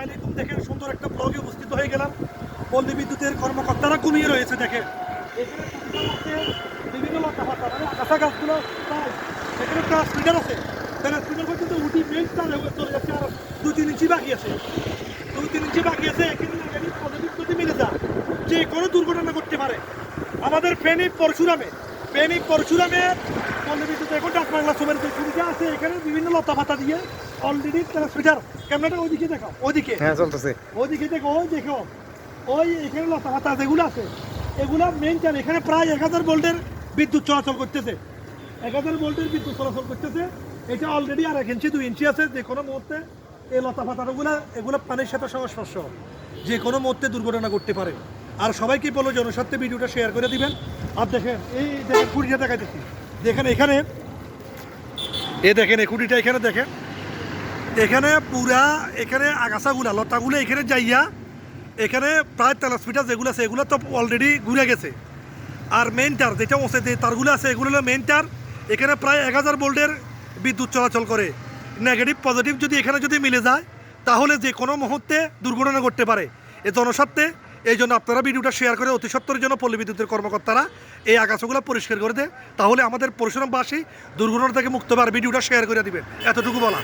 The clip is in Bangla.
আলাইকুম। দেখেন সুন্দর একটা ব্লগে উপস্থিত হয়ে গেলাম। পল্লী বিদ্যুতের কর্মকর্তারা ঘুমিয়ে রয়েছে। দেখেন এখানে বিভিন্ন লতাপাতা মানে আগাছা গাছগুলো প্রায় এখানে ট্রান্সমিটার আছে। ট্রান্সমিটার পর্যন্ত উঠি মেন চলে যাচ্ছে, আর 2-3 ইঞ্চি বাকি আছে। 2-3 ইঞ্চি বাকি আছে। এখানে পজিটিভ যদি মিলে যায় যে কোনো দুর্ঘটনা করতে পারে। আমাদের ফেনী পরশুরামে পল্লী বিদ্যুৎ এখন ডাক বাংলা সবের যে সুবিধা আছে, এখানে বিভিন্ন লতা পাতা দিয়ে অলরেডি ট্রান্সমিটার ক্যামেরাটা ওইদিকে দেখো, ওইদিকে হ্যাঁ চলতেছে। ওইদিকে দেখো, ওই এখানে লতা পাতা যেগুলো আছে এগুলো মেইন চাল। এখানে প্রায় 1000 ভোল্টের বিদ্যুৎ চলাচল করতেছে। 1000 ভোল্টের বিদ্যুৎ চলাচল করতেছে। এটা অলরেডি আর 1 ইঞ্চি 2 ইঞ্চি আছে। যে কোনো মুহূর্তে এই লতা পাতাগুলো এগুলো পানির সাথে সংস্পর্শ যে কোনো মুহূর্তে দুর্ঘটনা করতে পারে। আর সবাইকে বলো জনস্বার্থে ভিডিওটা শেয়ার করে দিবেন। আর দেখেন এই দেখেন খুঁটিটা দেখাইতেছি। দেখেন এখানে দেখেন এই খুঁটিটা এখানে দেখেন, এখানে পুরা এখানে আগাছাগুলা লতাগুলো এখানে যাইয়া এখানে প্রায় 43 মিটার যেগুলো আছে এগুলো তো অলরেডি ঘুরে গেছে। আর মেইন তার যেটা ওসে যে তারগুলো আছে এগুলো হলো মেইন তার। এখানে প্রায় 1000 ভোল্টের বিদ্যুৎ চলাচল করে। নেগেটিভ পজিটিভ যদি এখানে যদি মিলে যায় তাহলে যে কোনো মুহূর্তে দুর্ঘটনা ঘটতে পারে। এ জনস্বার্থে এই জন্য আপনারা ভিডিওটা শেয়ার করে অতি সত্বরের জন্য পল্লী বিদ্যুতের কর্মকর্তারা এই আগাছাগুলো পরিষ্কার করে দেয়। তাহলে আমাদের পরিশ্রমবাসী দুর্ঘটনা থেকে মুক্ত হবে। আর ভিডিওটা শেয়ার করে দিবেন, এতটুকু বলা।